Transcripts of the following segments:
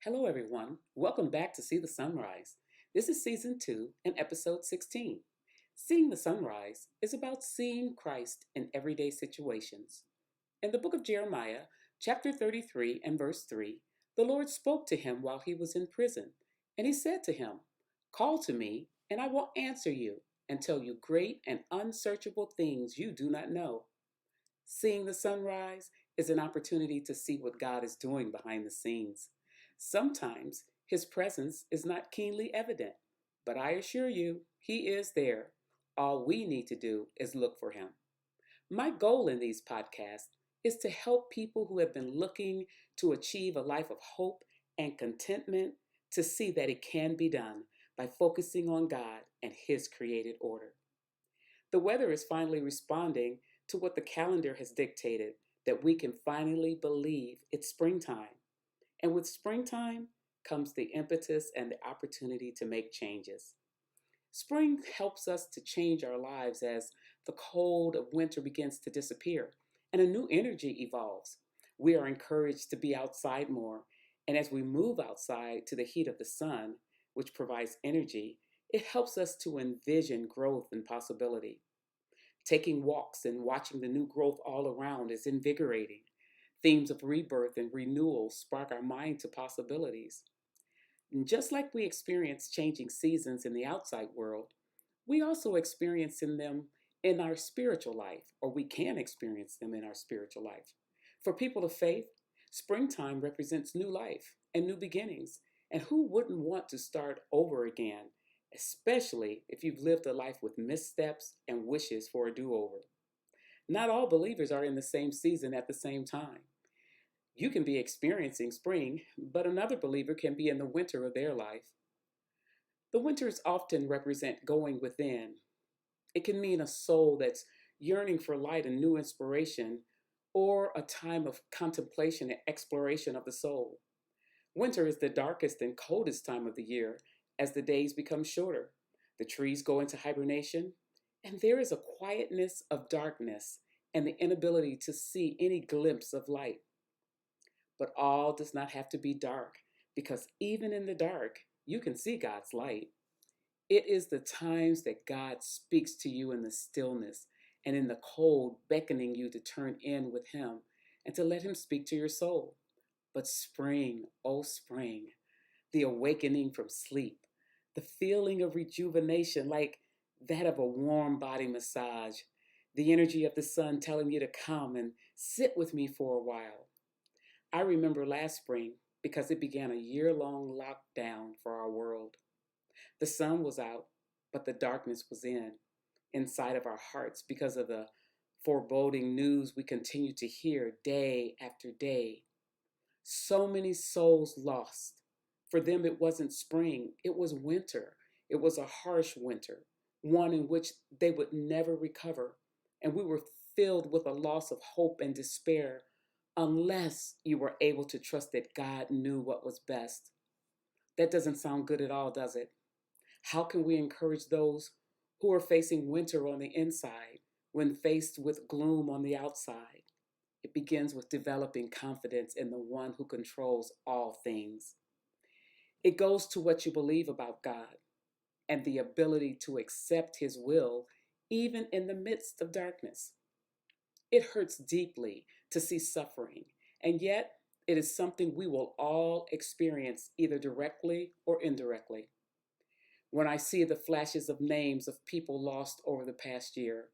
Hello, everyone. Welcome back to See the Sunrise. This is season 2 and episode 16. Seeing the sunrise is about seeing Christ in everyday situations. In the book of Jeremiah, chapter 33 and verse 3, the Lord spoke to him while he was in prison, and he said to him, "Call to me, and I will answer you and tell you great and unsearchable things you do not know." Seeing the sunrise is an opportunity to see what God is doing behind the scenes. Sometimes his presence is not keenly evident, but I assure you, he is there. All we need to do is look for him. My goal in these podcasts is to help people who have been looking to achieve a life of hope and contentment to see that it can be done by focusing on God and his created order. The weather is finally responding to what the calendar has dictated, that we can finally believe it's springtime. And with springtime comes the impetus and the opportunity to make changes. Spring helps us to change our lives as the cold of winter begins to disappear and a new energy evolves. We are encouraged to be outside more, and as we move outside to the heat of the sun, which provides energy, it helps us to envision growth and possibility. Taking walks and watching the new growth all around is invigorating. Themes of rebirth and renewal spark our mind to possibilities. And just like we experience changing seasons in the outside world, we also experience in them in our spiritual life, or we can experience them in our spiritual life. For people of faith, springtime represents new life and new beginnings. And who wouldn't want to start over again, especially if you've lived a life with missteps and wishes for a do over? Not all believers are in the same season at the same time. You can be experiencing spring, but another believer can be in the winter of their life. The winters often represent going within. It can mean a soul that's yearning for light and new inspiration, or a time of contemplation and exploration of the soul. Winter is the darkest and coldest time of the year as the days become shorter. The trees go into hibernation, and there is a quietness of darkness and the inability to see any glimpse of light. But all does not have to be dark, because even in the dark, you can see God's light. It is the times that God speaks to you in the stillness and in the cold, beckoning you to turn in with Him and to let Him speak to your soul. But spring, oh spring, the awakening from sleep, the feeling of rejuvenation like that of a warm body massage, the energy of the sun telling you to come and sit with me for a while. I remember last spring because it began a year-long lockdown for our world. The sun was out, but the darkness was inside of our hearts because of the foreboding news we continue to hear day after day. So many souls lost. For them, it wasn't spring, it was winter. It was a harsh winter, one in which they would never recover. And we were filled with a loss of hope and despair unless you were able to trust that God knew what was best. That doesn't sound good at all, does it? How can we encourage those who are facing winter on the inside when faced with gloom on the outside? It begins with developing confidence in the one who controls all things. It goes to what you believe about God and the ability to accept His will even in the midst of darkness. It hurts deeply to see suffering, and yet it is something we will all experience either directly or indirectly. When I see the flashes of names of people lost over the past year,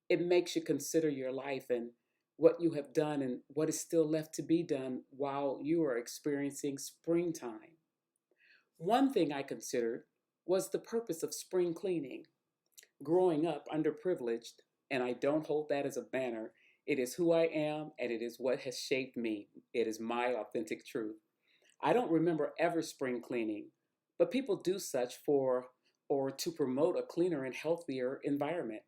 it makes you consider your life and what you have done and what is still left to be done while you are experiencing springtime. One thing I considered was the purpose of spring cleaning. Growing up underprivileged, and I don't hold that as a banner, it is who I am and it is what has shaped me. It is my authentic truth. I don't remember ever spring cleaning, but people do such for or to promote a cleaner and healthier environment.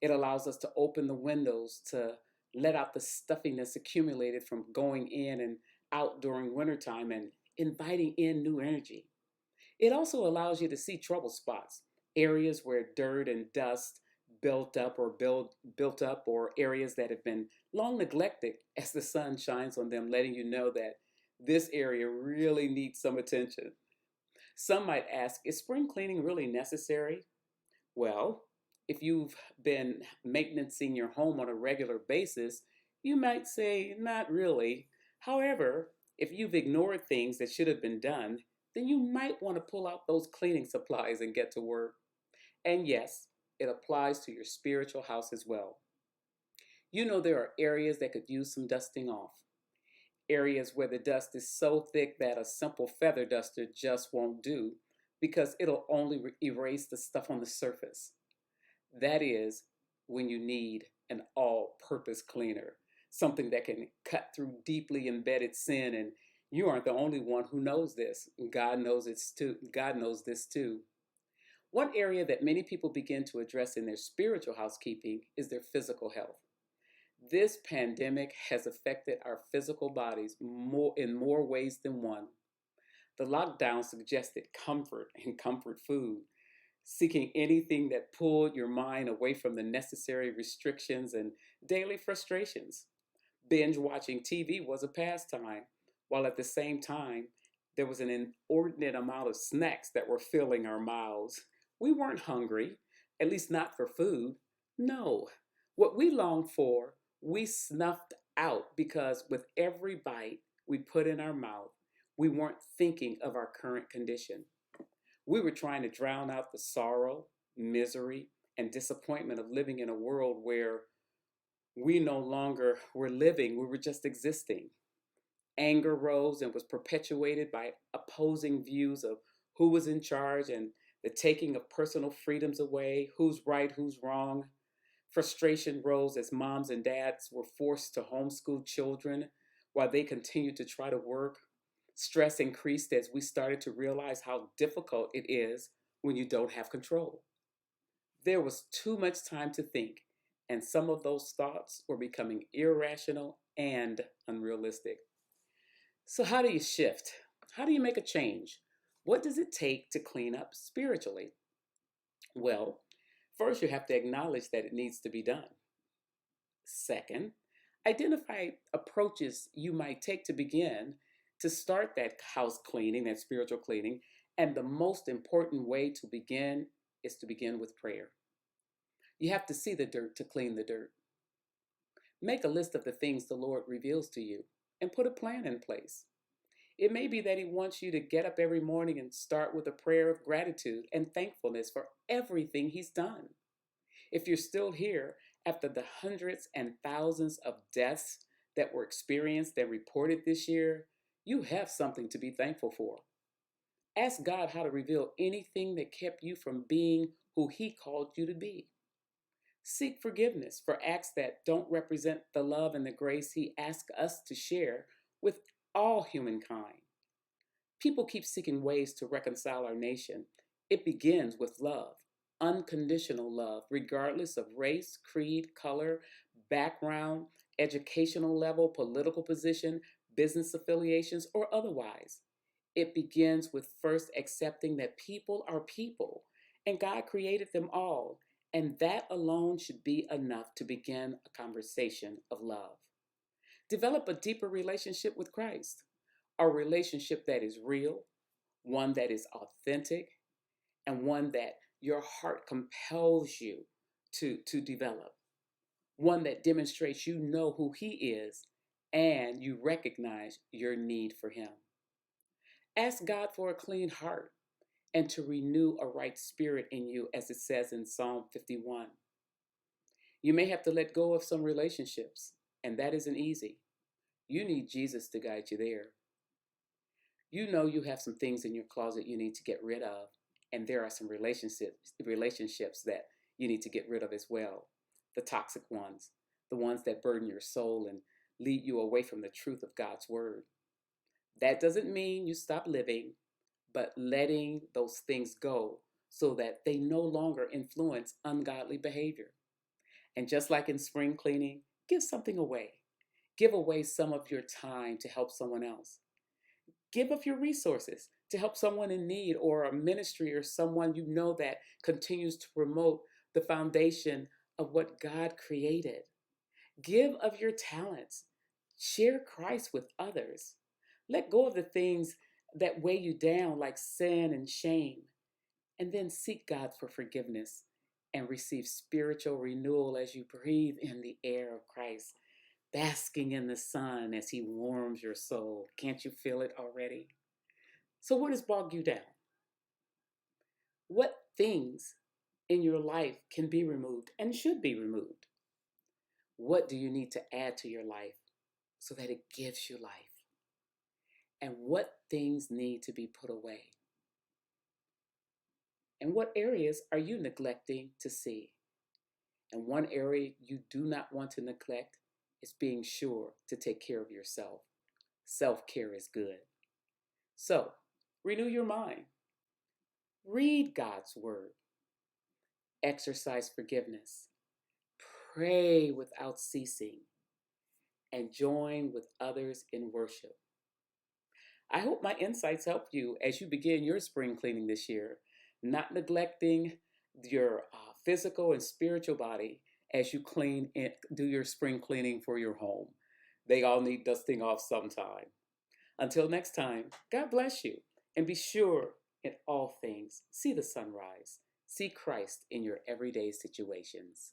It allows us to open the windows to let out the stuffiness accumulated from going in and out during wintertime and inviting in new energy. It also allows you to see trouble spots, areas where dirt and dust built up, or areas that have been long neglected as the sun shines on them, letting you know that This area really needs some attention. Some might ask, is spring cleaning really necessary? Well, if you've been maintaining your home on a regular basis, you might say, not really. However, if you've ignored things that should have been done, then you might want to pull out those cleaning supplies and get to work. And yes, it applies to your spiritual house as well. You know, there are areas that could use some dusting off. Areas where the dust is so thick that a simple feather duster just won't do because it'll only erase the stuff on the surface. That is when you need an all purpose cleaner, something that can cut through deeply embedded sin. And you aren't the only one who knows this. God knows it's too. God knows this too. One area that many people begin to address in their spiritual housekeeping is their physical health. This pandemic has affected our physical bodies in more ways than one. The lockdown suggested comfort and comfort food, seeking anything that pulled your mind away from the necessary restrictions and daily frustrations. Binge watching TV was a pastime, while at the same time, there was an inordinate amount of snacks that were filling our mouths. We weren't hungry, at least not for food. No, what we longed for, we snuffed out because with every bite we put in our mouth, we weren't thinking of our current condition. We were trying to drown out the sorrow, misery, and disappointment of living in a world where we no longer were living, we were just existing. Anger rose and was perpetuated by opposing views of who was in charge and the taking of personal freedoms away, who's right, who's wrong. Frustration rose as moms and dads were forced to homeschool children while they continued to try to work. Stress increased as we started to realize how difficult it is when you don't have control. There was too much time to think, and some of those thoughts were becoming irrational and unrealistic. So, how do you shift? How do you make a change? What does it take to clean up spiritually? Well, first you have to acknowledge that it needs to be done. Second, identify approaches you might take to begin to start that house cleaning, that spiritual cleaning. And the most important way to begin is to begin with prayer. You have to see the dirt to clean the dirt. Make a list of the things the Lord reveals to you and put a plan in place. It may be that He wants you to get up every morning and start with a prayer of gratitude and thankfulness for everything He's done. If you're still here after the hundreds and thousands of deaths that were experienced and reported this year, you have something to be thankful for. Ask God how to reveal anything that kept you from being who He called you to be. Seek forgiveness for acts that don't represent the love and the grace He asked us to share with all humankind. People keep seeking ways to reconcile our nation. It begins with love, unconditional love, regardless of race, creed, color, background, educational level, political position, business affiliations, or otherwise. It begins with first accepting that people are people and God created them all, and that alone should be enough to begin a conversation of love. Develop a deeper relationship with Christ, a relationship that is real, one that is authentic, and one that your heart compels you to develop. One that demonstrates you know who He is and you recognize your need for Him. Ask God for a clean heart and to renew a right spirit in you, as it says in Psalm 51. You may have to let go of some relationships, and that isn't easy. You need Jesus to guide you there. You know you have some things in your closet you need to get rid of, and there are some relationships that you need to get rid of as well. The toxic ones, the ones that burden your soul and lead you away from the truth of God's word. That doesn't mean you stop living, but letting those things go so that they no longer influence ungodly behavior. And just like in spring cleaning, give something away. Give away some of your time to help someone else. Give of your resources to help someone in need, or a ministry or someone you know that continues to promote the foundation of what God created. Give of your talents. Share Christ with others. Let go of the things that weigh you down, like sin and shame, and then seek God for forgiveness and receive spiritual renewal as you breathe in the air of Christ, basking in the sun as He warms your soul. Can't you feel it already? So, what has bogged you down? What things in your life can be removed and should be removed? What do you need to add to your life so that it gives you life? And what things need to be put away? And what areas are you neglecting to see? And one area you do not want to neglect is being sure to take care of yourself. Self care is good. So, renew your mind. Read God's Word. Exercise forgiveness. Pray without ceasing. And join with others in worship. I hope my insights help you as you begin your spring cleaning this year, not neglecting your physical and spiritual body as you clean and do your spring cleaning for your home. They all need dusting off sometime. Until next time, God bless you, and be sure in all things, see the sunrise, see Christ in your everyday situations.